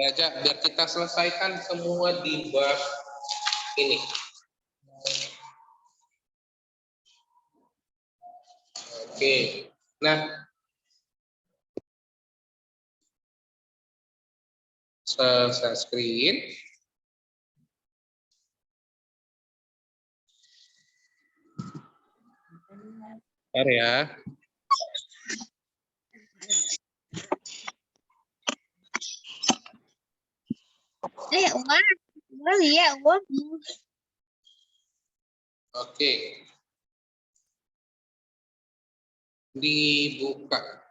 aja biar kita selesaikan semua di bab ini. Oke. Nah, share screen. Bentar ya. Oke. Dibuka.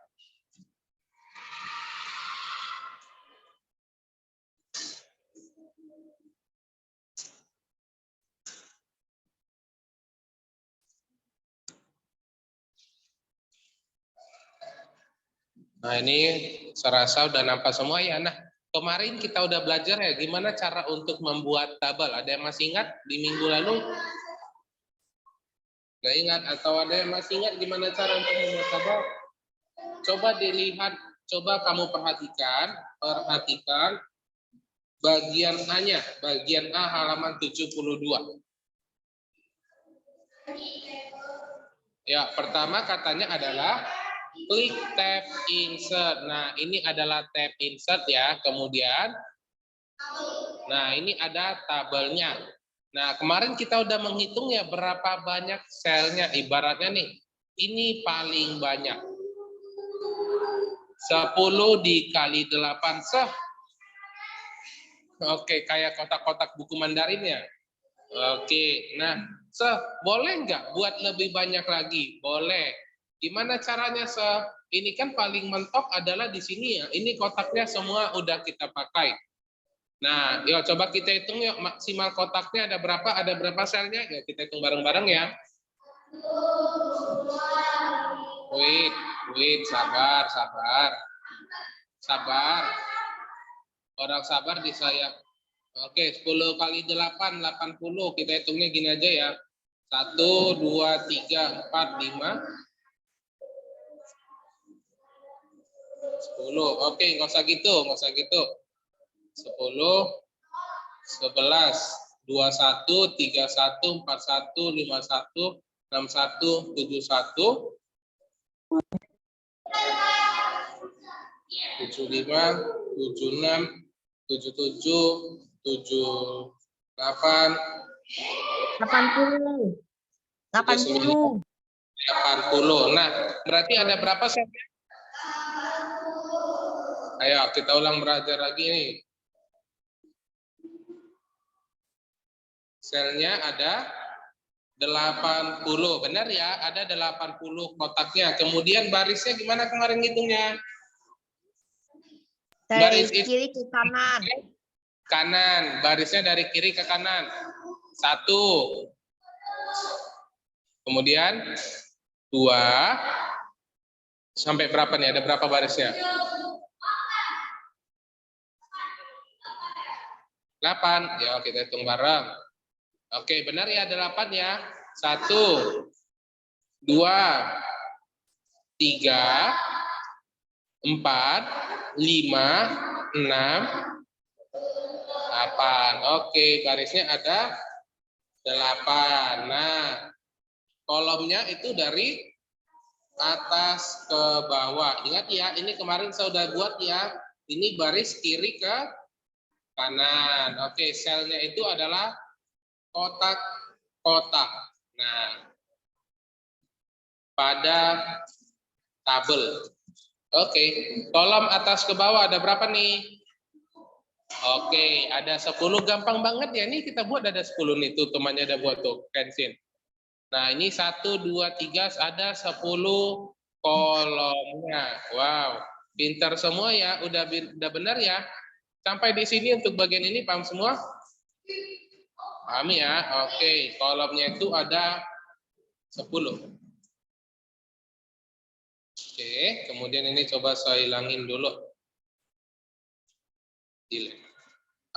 Nah, ini saya rasa udah nampak semua ya. Nah, kemarin kita udah belajar ya gimana cara untuk membuat tabel. Ada yang masih ingat di minggu lalu? Nggak ingat atau ada yang masih ingat gimana cara untuk membuat tabel? Coba dilihat, coba kamu perhatikan bagian A-nya, bagian A halaman 72. Ya, pertama katanya adalah klik tab insert. Nah, ini adalah tab insert ya. Kemudian, nah ini ada tabelnya. Nah, kemarin kita udah menghitung ya berapa banyak selnya. Ibaratnya nih, ini paling banyak. 10 dikali 8 seh. Oke, kayak kotak-kotak buku Mandarin ya. Oke, nah, boleh nggak buat lebih banyak lagi? Boleh. Gimana caranya, Ini kan paling mentok adalah di sini ya. Ini kotaknya semua udah kita pakai. Nah, yuk coba kita hitung yuk maksimal kotaknya ada berapa? Ada berapa selnya? Ya kita hitung bareng-bareng ya. Wait, sabar. Orang sabar di saya. Oke, 10 kali 8, 80. Kita hitungnya gini aja ya. 1, 2, 3, 4, 5. 10. Oke, nggak usah gitu. 10, 11, 21, 31, 41, 51, 61, 71, 75, 76, 77, 78, 80. 80. Nah, berarti ada berapa sel? Ayo kita ulang belajar lagi nih. Selnya ada 80. Benar ya? Ada 80 kotaknya. Kemudian barisnya gimana kemarin ngitungnya? Dari kiri ke kanan. Kanan. Barisnya dari kiri ke kanan. 1. Kemudian 2. Sampai berapa nih? Ada berapa barisnya? 8. Ya, kita hitung bareng. Oke, benar ya 8 ya. 1, 2, 3, 4, 5, 6, 8. Oke, barisnya ada 8. Nah, kolomnya itu dari atas ke bawah. Ingat ya, ini kemarin saya udah buat ya. Ini baris kiri ke kanan. Oke, selnya itu adalah kotak-kotak. Nah, pada tabel. Oke, kolom atas ke bawah ada berapa nih? Oke, ada 10. Gampang banget ya. Ini kita buat ada 10 nih. Tuh temannya ada buat tuh, pensil. Nah, ini 1, 2, 3, ada 10 kolomnya. Wow, pintar semua ya. Udah benar ya. Sampai di sini untuk bagian ini paham semua? Paham ya? Oke, kolomnya itu ada 10. Oke, kemudian ini coba saya hilangin dulu.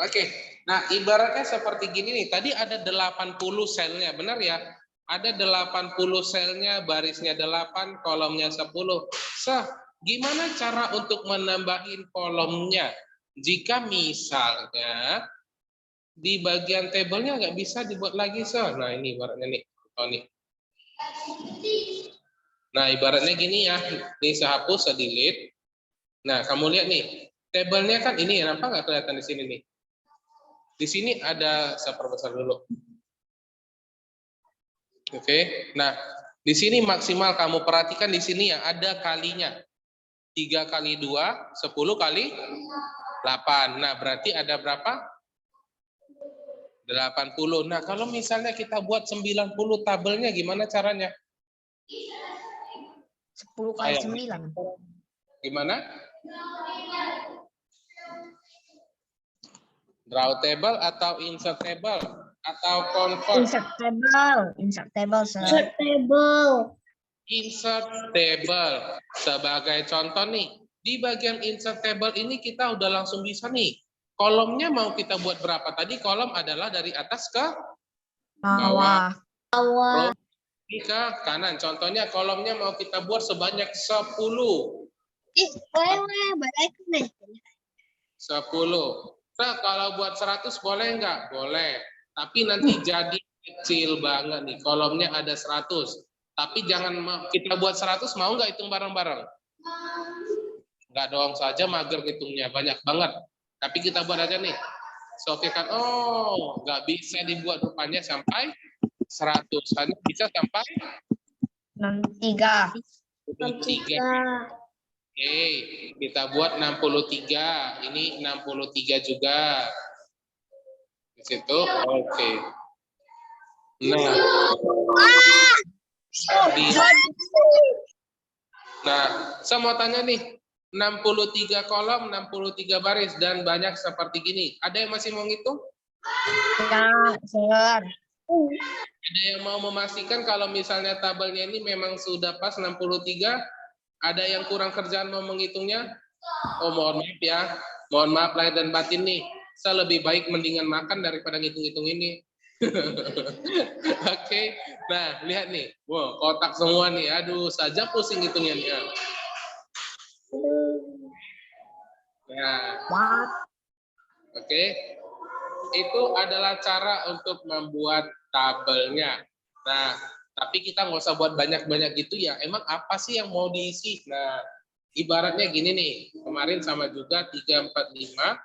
Oke, nah ibaratnya seperti gini nih. Tadi ada 80 selnya, benar ya? Ada 80 selnya, barisnya 8, kolomnya 10. Gimana cara untuk menambahin kolomnya? jika misalnya di bagian tabelnya nggak bisa dibuat lagi, Sir. Nah, ini ibaratnya nih. Oh, nih. Nah, ibaratnya gini ya. Ini saya hapus, saya delete. Nah, kamu lihat nih. Tabelnya kan ini, kenapa nggak kelihatan di sini nih? Di sini ada, saya perbesar dulu. Oke. Nah, di sini maksimal kamu perhatikan di sini yang ada kalinya. 3 kali 2, 10 kali 8. Nah, berarti ada berapa? 80. Nah, kalau misalnya kita buat 90 tabelnya gimana caranya? 10 kali Ayo. 9. Gimana? Draw table atau insert table atau convert? Insert table, sir. Insert table. Sebagai contoh nih, di bagian insert table ini kita udah langsung bisa nih. Kolomnya mau kita buat berapa? Tadi kolom adalah dari atas ke bawah. Bawah. Ini ke kanan. Contohnya kolomnya mau kita buat sebanyak 10. Balik nih. 10. Nah, kalau buat 100 boleh nggak? Boleh. Tapi nanti jadi kecil banget nih. Kolomnya ada 100. Tapi jangan kita buat 100, mau nggak hitung bareng-bareng? Nggak dong, saja mager hitungnya. Banyak banget. Tapi kita buat aja nih. So, oke kan? Oh, nggak bisa dibuat rupanya sampai 100. Hanya bisa sampai 63. 3. Oke, kita buat 63. Ini 63 juga. Di situ, oke. Nah, saya mau tanya nih, 63 kolom, 63 baris, dan banyak seperti gini. Ada yang masih mau ngitung? Ya, sir. Ada yang mau memastikan kalau misalnya tabelnya ini memang sudah pas 63? Ada yang kurang kerjaan mau menghitungnya? Oh, mohon maaf ya. Mohon maaf lahir dan batin nih. Saya lebih baik mendingan makan daripada ngitung-ngitung ini. Oke. Nah, lihat nih. Wow, kotak semua nih. Aduh, saja pusing hitungnya nih. Nah, oke. Itu adalah cara untuk membuat tabelnya. Nah, tapi kita nggak usah buat banyak-banyak gitu ya. Emang apa sih yang mau diisi? Nah, ibaratnya gini nih. Kemarin sama juga 3, 4, 5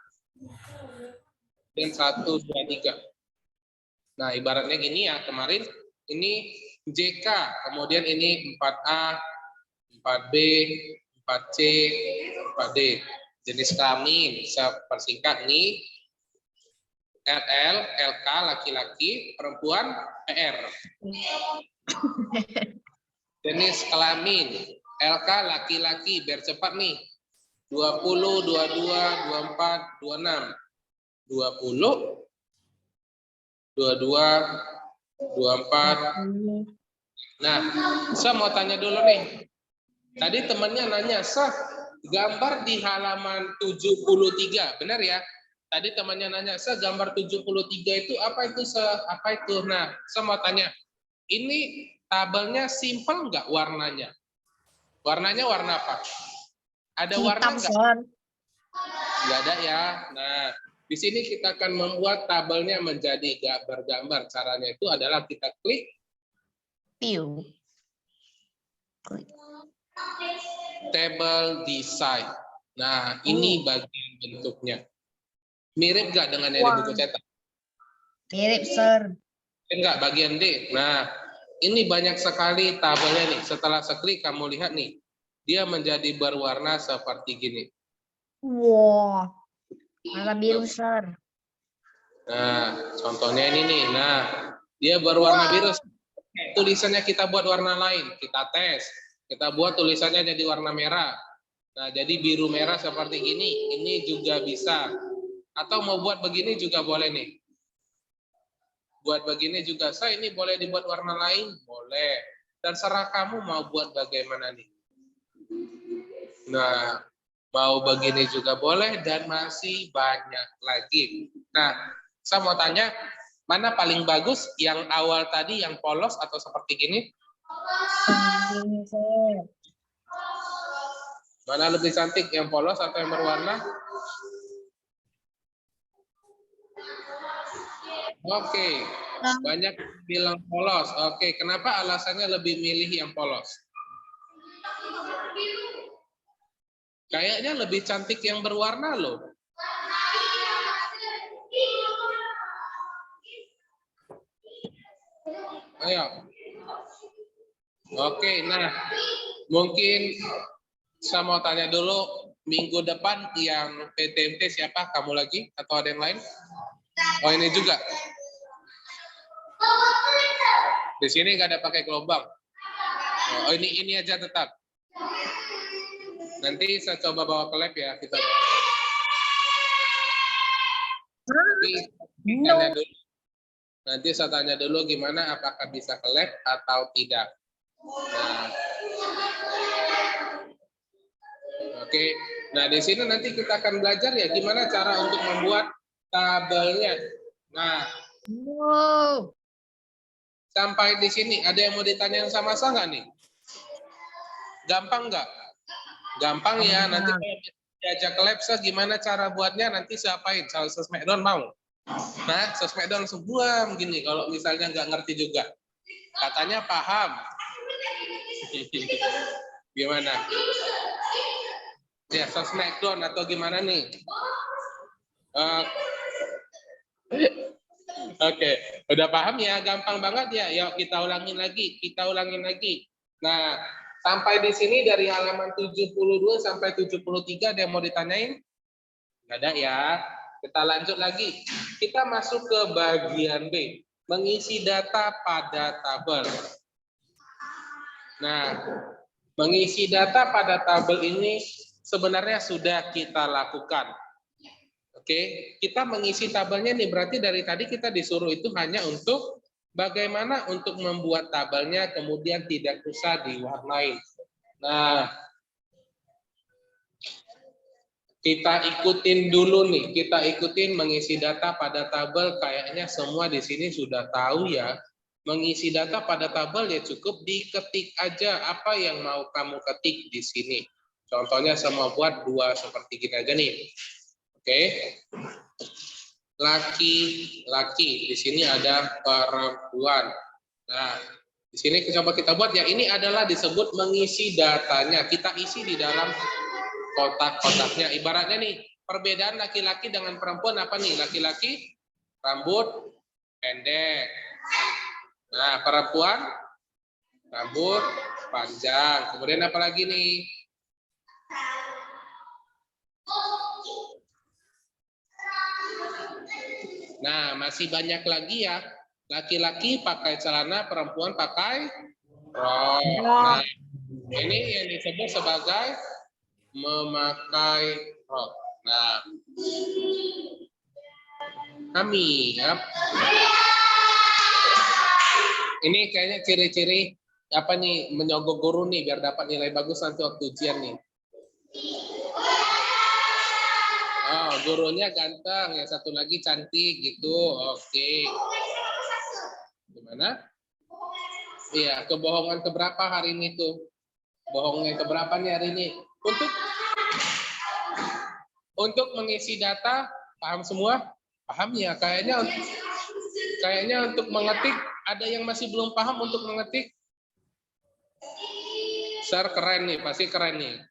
dan 1, 2, 3. Nah, ibaratnya gini ya. Kemarin ini JK, kemudian ini 4A, 4B, 4C, 4D. Jenis kelamin, saya persingkat nih. LL, LK laki-laki, perempuan PR. Jenis kelamin, LK laki-laki, biar cepat nih. 20, 22, 24, 26. 20, 22, 24. Nah, saya mau tanya dulu nih. Tadi temannya nanya, "Sah, gambar di halaman 73, benar ya?" Tadi temannya nanya, "Sah, gambar 73 itu apa itu, Sah? Apa itu?" Nah, saya mau tanya, ini tabelnya simpel nggak warnanya? Warnanya warna apa? Ada warna Hitam, nggak? sir. Nggak ada ya. Nah, di sini kita akan membuat tabelnya menjadi gambar-gambar. Caranya itu adalah kita klik View. table design. Nah, ini bagian bentuknya. Mirip nggak dengan yang di buku cetak? Mirip, sir. Enggak, bagian D. Nah, ini banyak sekali tabelnya nih. Setelah seklik, kamu lihat nih. Dia menjadi berwarna seperti gini. Wow. Warna biru, sir. Nah, contohnya ini nih. Nah, dia berwarna biru. Tulisannya kita buat warna lain. Kita tes. Kita buat tulisannya jadi warna merah. Nah, jadi biru merah seperti gini. Ini juga bisa. Atau mau buat begini juga boleh nih. Buat begini juga, saya ini boleh dibuat warna lain? Boleh. Dan serah kamu mau buat bagaimana nih. Nah, mau begini juga boleh dan masih banyak lagi. Nah, saya mau tanya, mana paling bagus? Yang awal tadi yang polos atau seperti gini? Ini, sir. Mana lebih cantik, yang polos atau yang berwarna? Oke, banyak bilang polos. Oke, kenapa alasannya lebih milih yang polos? Kayaknya lebih cantik yang berwarna loh. Ayo. Oke, nah mungkin saya mau tanya dulu, minggu depan yang PTMT siapa? Kamu lagi atau ada yang lain? Oh, ini juga. Di sini nggak ada pakai gelombang. Oh, ini aja tetap. Nanti saya coba bawa ke lab ya kita. Tapi tanya dulu. Nanti saya tanya dulu gimana, apakah bisa ke lab atau tidak. Nah, oke. Nah, di sini nanti kita akan belajar ya gimana cara untuk membuat tabelnya. Nah, Wow. sampai di sini ada yang mau ditanyain sama saya nggak nih? Gampang nggak? Gampang ya. Nanti kalau diajak ke lab, gimana cara buatnya nanti siapain? Kalau Smackdown mau? Nah, Smackdown semua begini. Kalau misalnya nggak ngerti juga, katanya paham. Gimana? Ya, Smackdown atau gimana nih? Oke, udah paham ya? Gampang banget ya. Yuk kita ulangin lagi. Nah, sampai di sini dari halaman 72 sampai 73 ada yang mau ditanyain? Nggak ada ya. Kita lanjut lagi. Kita masuk ke bagian B. Mengisi data pada tabel. Nah, mengisi data pada tabel ini sebenarnya sudah kita lakukan. Oke, kita mengisi tabelnya nih, berarti dari tadi kita disuruh itu hanya untuk bagaimana untuk membuat tabelnya kemudian tidak usah diwarnai. Nah, kita ikutin dulu nih, kita ikutin mengisi data pada tabel. Kayaknya semua di sini sudah tahu ya. Mengisi data pada tabel ya cukup diketik aja apa yang mau kamu ketik di sini. Contohnya saya mau buat 2 seperti gini aja nih. Oke. Laki-laki, di sini ada perempuan. Nah, di sini coba kita buat ya. Ini adalah disebut mengisi datanya. Kita isi di dalam kotak-kotaknya. Ibaratnya nih, perbedaan laki-laki dengan perempuan apa nih? Laki-laki rambut pendek. Nah, perempuan rambut panjang. Kemudian apa lagi nih? Nah, masih banyak lagi ya. Laki-laki pakai celana, perempuan pakai rok. Nah, ini yang disebut sebagai memakai rok. Nah, kami ya. Ini kayaknya ciri-ciri apa nih, menyogok guru nih biar dapat nilai bagus nanti waktu ujian nih. Oh, gurunya ganteng, yang satu lagi cantik gitu. Oke. Gimana? Iya, kebohongan keberapa hari ini tuh? Bohongnya keberapa nih hari ini? Untuk mengisi data, paham semua? Paham ya? Kayaknya untuk mengetik, ada yang masih belum paham untuk mengetik? Sir, keren nih, pasti keren nih.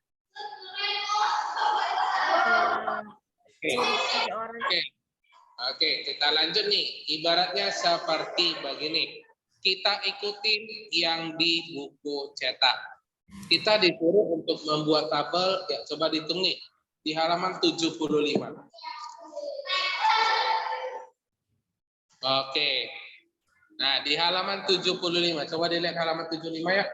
Oke, kita lanjut nih. Ibaratnya seperti begini. Kita ikutin yang di buku cetak. Kita disuruh untuk membuat tabel, ya coba dihitung nih. Di halaman 75. Oke. Nah, di halaman 75. Coba dilihat halaman 75 ya.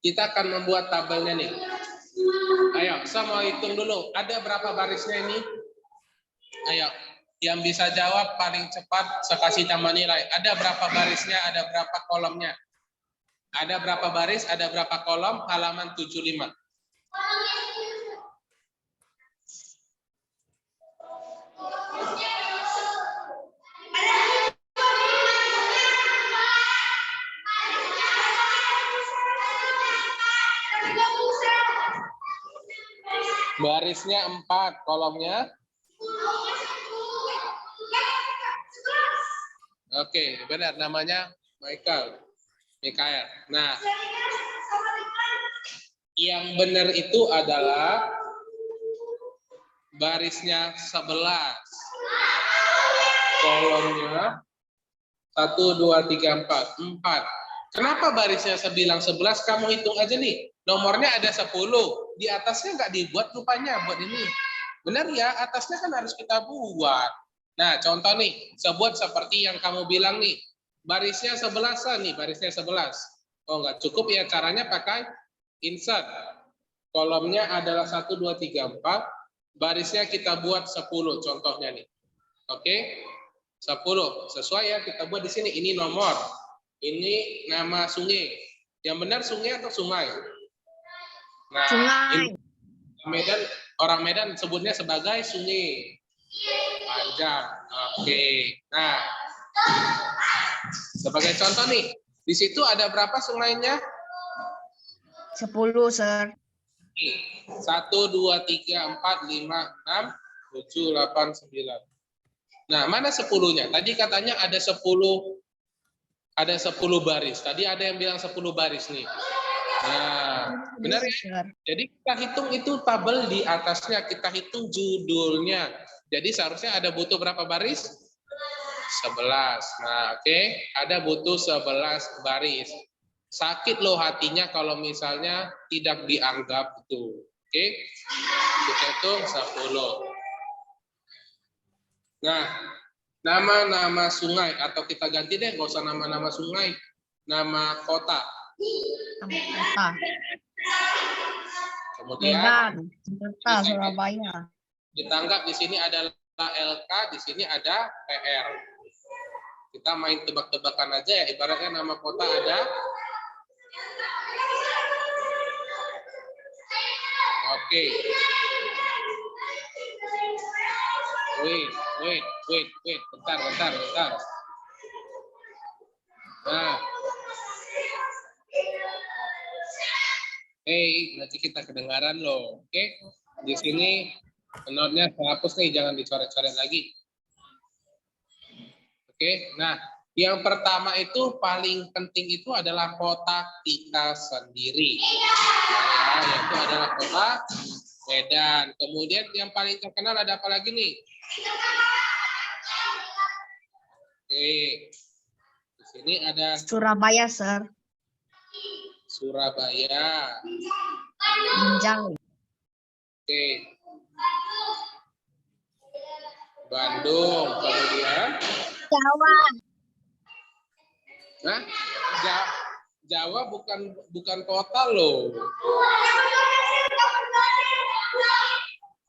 Kita akan membuat tabelnya nih. Ayo, saya mau hitung dulu. Ada berapa barisnya ini? Ayo, yang bisa jawab paling cepat saya kasih tambah nilai. Ada berapa barisnya, ada berapa kolomnya? Ada berapa baris, ada berapa kolom? Halaman 75. Barisnya 4, kolomnya. Oke, benar namanya Michael. Nah, yang benar itu adalah barisnya 11. Kolomnya 1, 2, 3, 4. 4. Kenapa barisnya bilang 11? Kamu hitung aja nih. Nomornya ada 10. Di atasnya nggak dibuat rupanya buat ini. Benar ya, atasnya kan harus kita buat. Nah, contoh nih, sebuat seperti yang kamu bilang nih. Barisnya 11 nih, barisnya 11. Oh, nggak cukup ya, caranya pakai insert. Kolomnya adalah 1, 2, 3, 4. Barisnya kita buat 10 contohnya nih. Oke? 10. Sesuai ya, kita buat di sini. Ini nomor. Ini nama sungai. Yang benar sungai atau sungai? Nah, Sungai. Orang Medan sebutnya sebagai sungai. Panjang. Oke. Nah, sebagai contoh nih, di situ ada berapa sungainya? 10, Sir. 1, 2, 3, 4, 5, 6, 7, 8, 9. Nah, mana 10-nya? Tadi katanya ada 10 baris. Tadi ada yang bilang 10 baris nih. Nah, benar ya? Jadi kita hitung itu tabel di atasnya, kita hitung judulnya. Jadi seharusnya ada butuh berapa baris? 11. Nah, oke, ada butuh 11 baris. Sakit loh hatinya kalau misalnya tidak dianggap itu. Oke? Kita hitung 10. Nah, nama-nama sungai atau kita ganti deh, nggak usah nama-nama sungai, nama kota. Nama kota. Kemudian Medan, Jakarta, Surabaya. kita anggap di sini adalah LK, di sini ada PR. Kita main tebak-tebakan aja ya, ibaratnya nama kota ada. Oke. Wait. Bentar. Nah. Nanti kita kedengaran loh. Oke. Di sini note-nya saya hapus nih, jangan dicoret-coret lagi. Oke. Nah, yang pertama itu paling penting itu adalah kota kita sendiri. Nah, yaitu adalah kota Medan. Kemudian yang paling terkenal ada apa lagi nih? Oke. Di sini ada Surabaya, Sir. Surabaya. Binjai. Oke. Bandung, kemudian Jawa. Nah, Jawa bukan kota loh.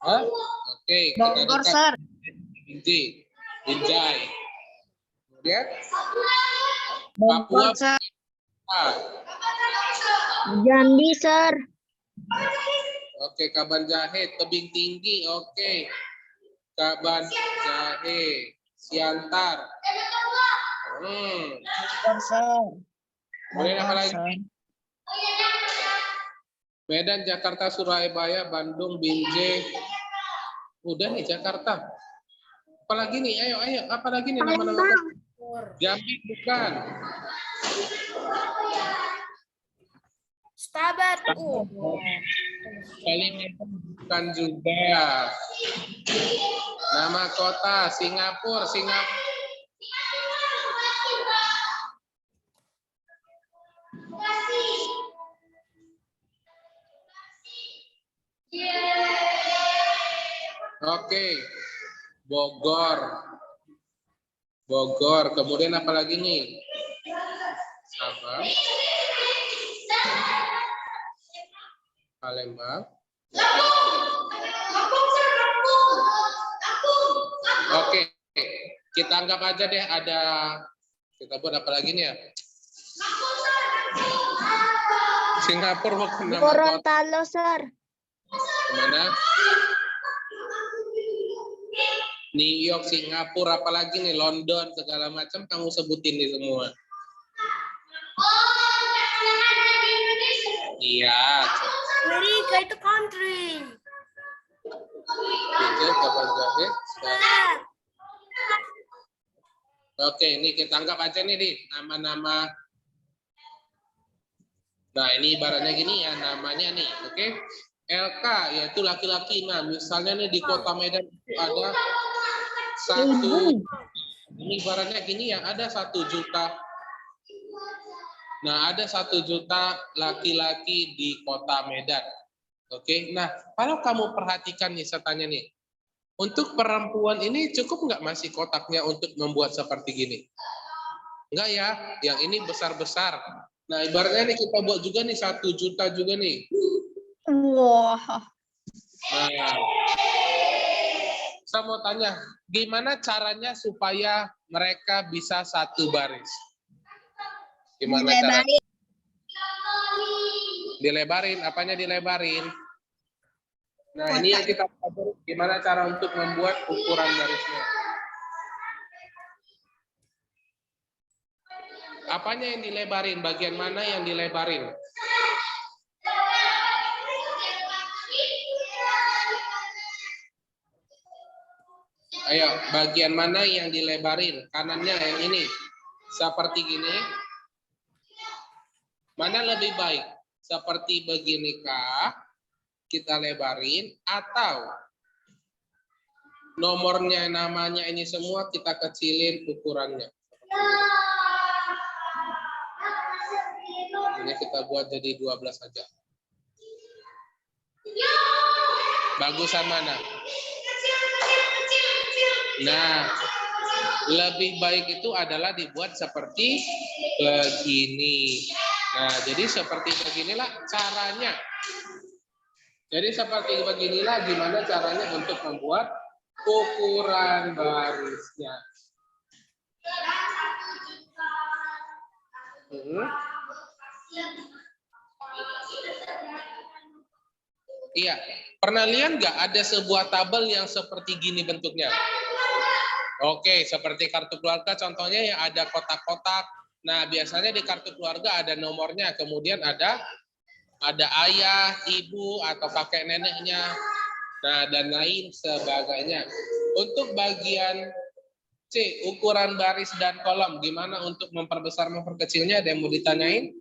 Hah? Oke, Bogor, Sir. Binjai. Kemudian Bogor, Papua. Sir. Jambi, Sir. Oke, Kaban Jahe, Tebing Tinggi. Oke. Kaban Jahe, Siantar. Bogor, Sir. Kemudian apa lagi? Sir. Medan, Jakarta, Surabaya, Bandung, Binjai. Udah nih Jakarta. Apalagi nih? Ayo. Apalagi nih nama-nama? Jambi bukan. Stabat. Kalimantan bukan juga. Nama kota Singapura. Oke. Bogor. Kemudian apa lagi nih? Sabang. Palembang. Oke. Kita anggap aja deh ada, kita buat apa lagi nih ya? Singapura bukan nama kota. Gorontalo, Sir. Kemana? New York, Singapura, apalagi nih London, segala macam kamu sebutin nih semua. Iya. Amerika itu country. Kapan jahit? Oke, ini kita anggap aja nih, Di, nama-nama. Nah, ini ibaratnya gini ya, namanya nih, oke? LK, yaitu laki-laki. Nah, misalnya nih di Kota Medan ada satu, ini ibaratnya gini ya, ada 1 juta. Nah, ada 1 juta laki-laki di Kota Medan. Oke, nah, kalau kamu perhatikan nih, saya tanya nih, untuk perempuan ini cukup nggak masih kotaknya untuk membuat seperti gini? Enggak ya, yang ini besar-besar. Nah, ibaratnya nih kita buat juga nih 1 juta juga nih. Wah. Nah, saya mau tanya, gimana caranya supaya mereka bisa satu baris? Gimana caranya? Dilebarin, apanya dilebarin? Nah, ini yang kita pelajari, gimana cara untuk membuat ukuran barisnya. Apanya yang dilebarin? Bagian mana yang dilebarin? Ayo, bagian mana yang dilebarin? Kanannya yang ini. Seperti gini. Mana lebih baik? Seperti beginikah kita lebarin, atau nomornya, namanya ini semua kita kecilin ukurannya? Ini kita buat jadi 12 saja. Bagusan mana? Nah, lebih baik itu adalah dibuat seperti begini. Nah, jadi seperti beginilah caranya. Jadi seperti beginilah gimana caranya untuk membuat ukuran barisnya. Iya, pernah lihat nggak ada sebuah tabel yang seperti gini bentuknya? Oke, seperti kartu keluarga contohnya yang ada kotak-kotak. Nah, biasanya di kartu keluarga ada nomornya, kemudian ada ayah, ibu, atau kakek neneknya, nah dan lain sebagainya. Untuk bagian C, ukuran baris dan kolom, gimana untuk memperbesar memperkecilnya? Ada yang mau ditanyain?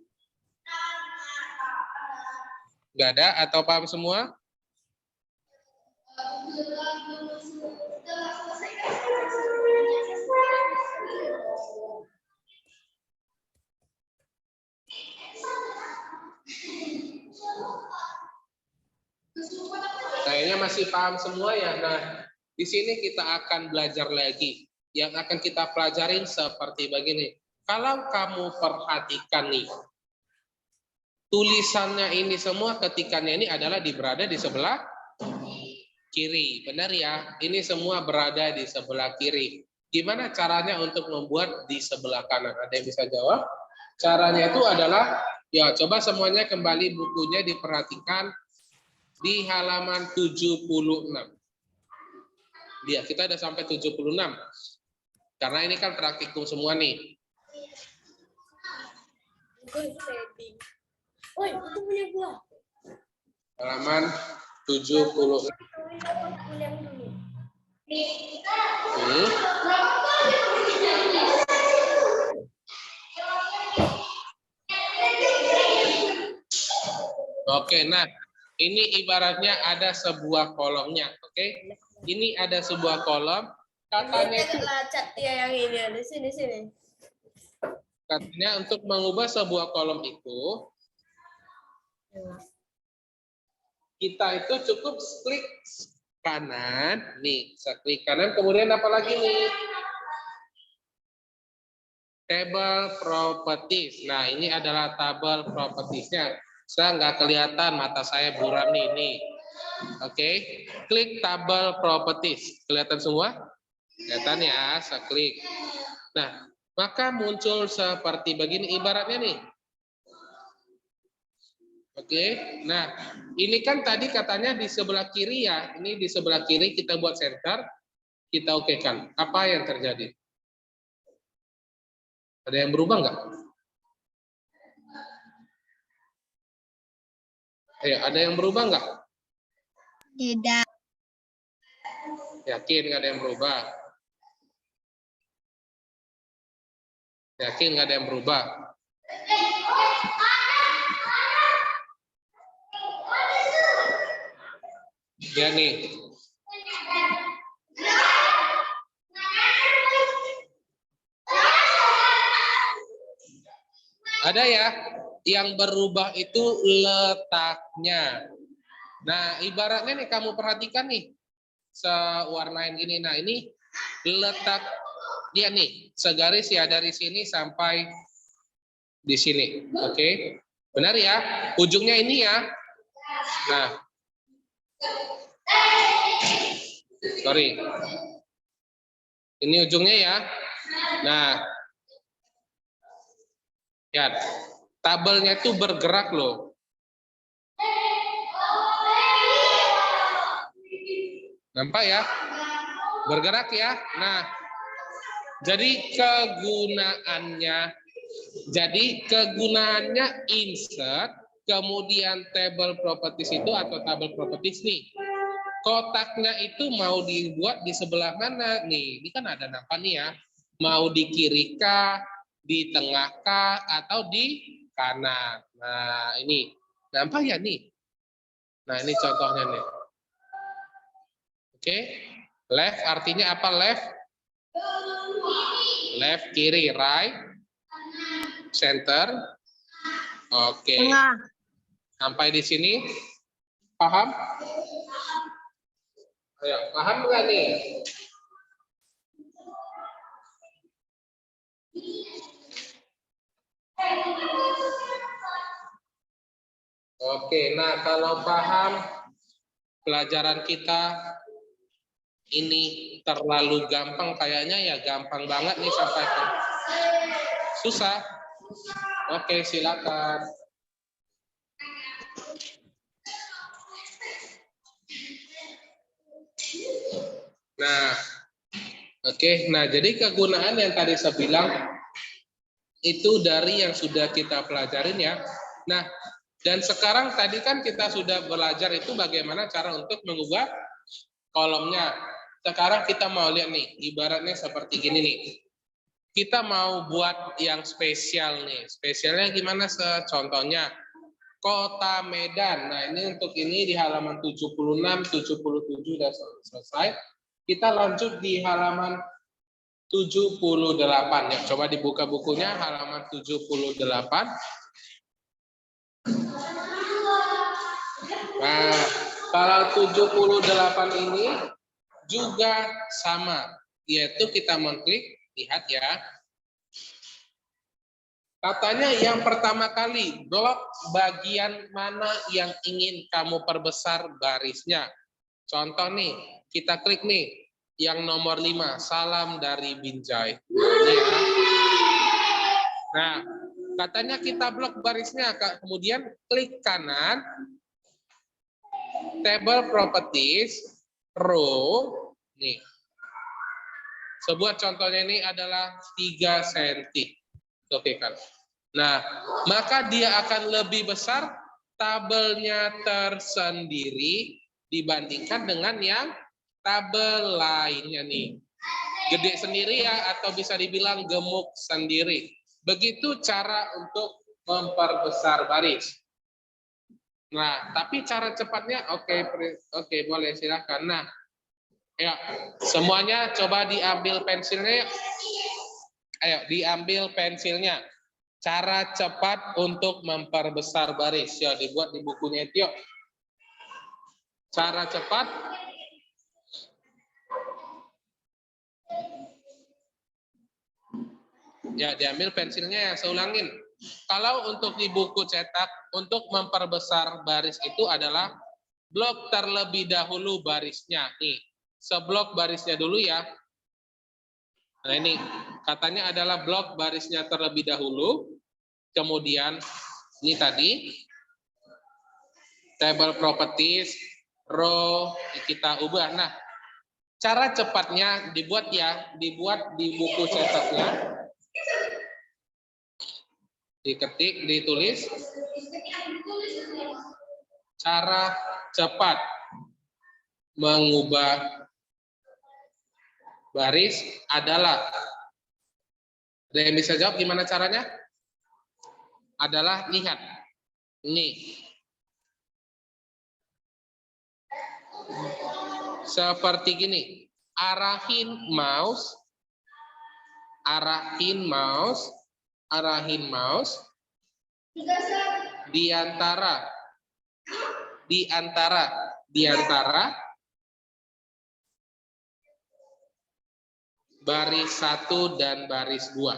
Nggak ada atau paham semua? Kayaknya masih paham semua ya. Nah, di sini kita akan belajar lagi. Yang akan kita pelajarin seperti begini. Kalau kamu perhatikan nih, tulisannya ini semua ketikannya ini adalah berada di sebelah kiri. Benar ya? Ini semua berada di sebelah kiri. Gimana caranya untuk membuat di sebelah kanan? Ada yang bisa jawab? Caranya itu adalah, ya coba semuanya kembali bukunya diperhatikan di halaman 76. Ya, kita ada sampai 76. Karena ini kan praktikum semua nih. Woi, itu punya gua. Halaman 76. Oke, nah ini ibaratnya ada sebuah kolomnya, oke? Ini ada sebuah kolom, katanya itu ya yang ini ada sini. katanya untuk mengubah sebuah kolom itu kita itu cukup klik kanan, nih, klik kanan, kemudian apa lagi nih? Table properties. Nah, ini adalah tabel propertiesnya. Saya nggak kelihatan, mata saya buram nih. Nih. Oke, klik tabel properties. Kelihatan semua? Kelihatan ya, saya klik. Nah, maka muncul seperti begini ibaratnya nih. Oke, nah ini kan tadi katanya di sebelah kiri ya. Ini di sebelah kiri kita buat center, kita okekan. Apa yang terjadi? Ada yang berubah nggak? Ayo, ada yang berubah nggak? Tidak. Yakin nggak ada yang berubah? Yakin nggak ada yang berubah? Ya nih. Ada ya, yang berubah itu letaknya. Nah, ibaratnya nih kamu perhatikan nih, sewarnain gini. Nah, ini letak dia nih, segaris ya dari sini sampai di sini. Oke. Benar ya? Ujungnya ini ya. Nah. Sorry. Ini ujungnya ya. Nah. Lihat. Tabelnya itu bergerak loh. Nampak ya? Bergerak ya. Nah, jadi kegunaannya insert, kemudian table properties itu atau table properties nih. Kotaknya itu mau dibuat di sebelah mana nih? Ini kan ada nampak nih ya. Mau di kiri kah, di tengah kah, atau di kanan. Nah, ini nampak ya nih. Nah, ini contohnya nih. Oke. Left artinya apa left? Left, kiri, right, center. Oke. Tengah. Sampai di sini, paham? Ayo, paham nggak nih? Oke, nah kalau paham, pelajaran kita ini terlalu gampang kayaknya ya, gampang banget nih sampai ke susah. Oke, silakan. Nah, oke. Nah, jadi kegunaan yang tadi saya bilang itu dari yang sudah kita pelajarin ya. Nah, dan sekarang tadi kan kita sudah belajar itu bagaimana cara untuk mengubah kolomnya. Sekarang kita mau lihat nih, ibaratnya seperti gini nih. Kita mau buat yang spesial nih. Spesialnya gimana? Contohnya Kota Medan. Nah, ini untuk ini di halaman 76, 77 sudah selesai. Kita lanjut di halaman 78 ya. Coba dibuka bukunya halaman 78. Nah, kalau 78 ini juga sama, yaitu kita mengklik, lihat ya. Katanya yang pertama kali, blok bagian mana yang ingin kamu perbesar barisnya. Contoh nih, kita klik nih, yang nomor 5, salam dari Binjai. Ini ya. Nah, katanya kita blok barisnya, kemudian klik kanan, table properties, row, nih. Sebuah contohnya ini adalah 3 cm. Oke kan. Nah, maka dia akan lebih besar tabelnya tersendiri dibandingkan dengan yang tabel lainnya nih. Gede sendiri ya, atau bisa dibilang gemuk sendiri. Begitu cara untuk memperbesar baris. Nah, tapi cara cepatnya oke, boleh silakan. Nah, ya, semuanya coba diambil pensilnya. Ayo, diambil pensilnya. Cara cepat untuk memperbesar baris. Ya, dibuat di bukunya itu. Yuk. Cara cepat. Ya, diambil pensilnya. Saya ulangin. Kalau untuk di buku cetak, untuk memperbesar baris itu adalah blok terlebih dahulu barisnya. Nih, seblok barisnya dulu ya. Nah ini, katanya adalah blok barisnya terlebih dahulu. Kemudian, ini tadi, table properties, row, kita ubah. Nah, cara cepatnya dibuat di buku cetaknya. Diketik, ditulis. Cara cepat mengubah baris adalah. Ada yang bisa jawab gimana caranya? Adalah, lihat. Nih. Seperti gini. Arahin mouse di antara baris 1 dan baris 2.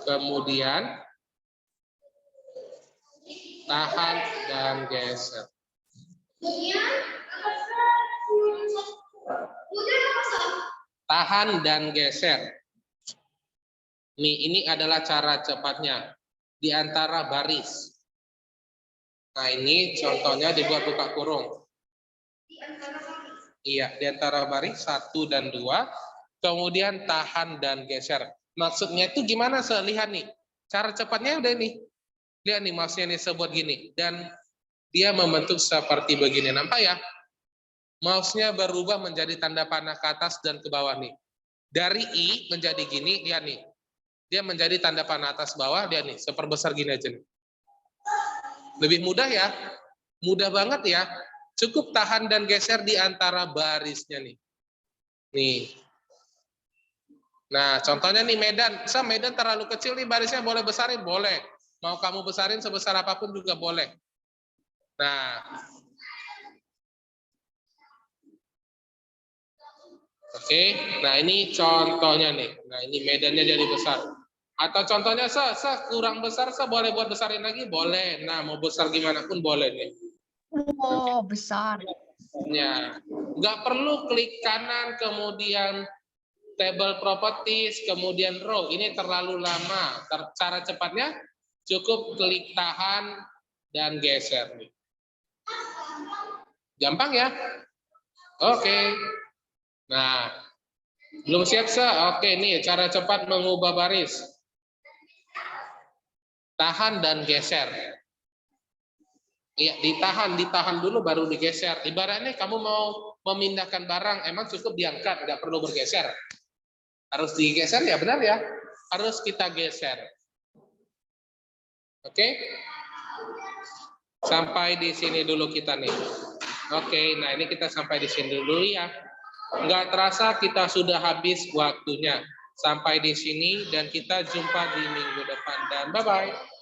Kemudian tahan dan geser. Tahan dan geser. Nih, ini adalah cara cepatnya di antara baris. Nah, ini contohnya dibuat buka kurung. Iya, di antara baris 1 dan 2, kemudian tahan dan geser. Maksudnya itu gimana? Lihat nih. Cara cepatnya udah ini. Lihat nih, mouse-nya nih sebuat gini dan dia membentuk seperti begini. Nampak ya? Mouse-nya berubah menjadi tanda panah ke atas dan ke bawah nih. Dari I menjadi gini, lihat nih. Dia menjadi tanda panah atas bawah, lihat nih, seperbesar gini aja nih. Lebih mudah ya? Mudah banget ya. Cukup tahan dan geser di antara barisnya nih. Nih. Nah, contohnya nih Medan. Medan terlalu kecil nih barisnya, boleh besarin? Boleh. Mau kamu besarin sebesar apapun juga boleh. Nah. Oke, nah ini contohnya nih. Nah, ini medannya jadi besar. Atau contohnya kurang besar, boleh buat besarin lagi? Boleh. Nah, mau besar gimana pun boleh nih. Wow, besar. Ya, nggak perlu klik kanan, kemudian table properties, kemudian row. Ini terlalu lama. Cara cepatnya cukup klik tahan dan geser. Gampang ya? Oke. Nah, belum siap, Oke, nih cara cepat mengubah baris. Tahan dan geser. Iya, ditahan dulu baru digeser. Ibaratnya kamu mau memindahkan barang, emang cukup diangkat, nggak perlu bergeser. Harus digeser ya, benar ya? Harus kita geser. Oke? Sampai di sini dulu kita nih. Oke, nah ini kita sampai di sini dulu ya. Nggak terasa kita sudah habis waktunya. Sampai di sini dan kita jumpa di minggu depan. Dan bye-bye.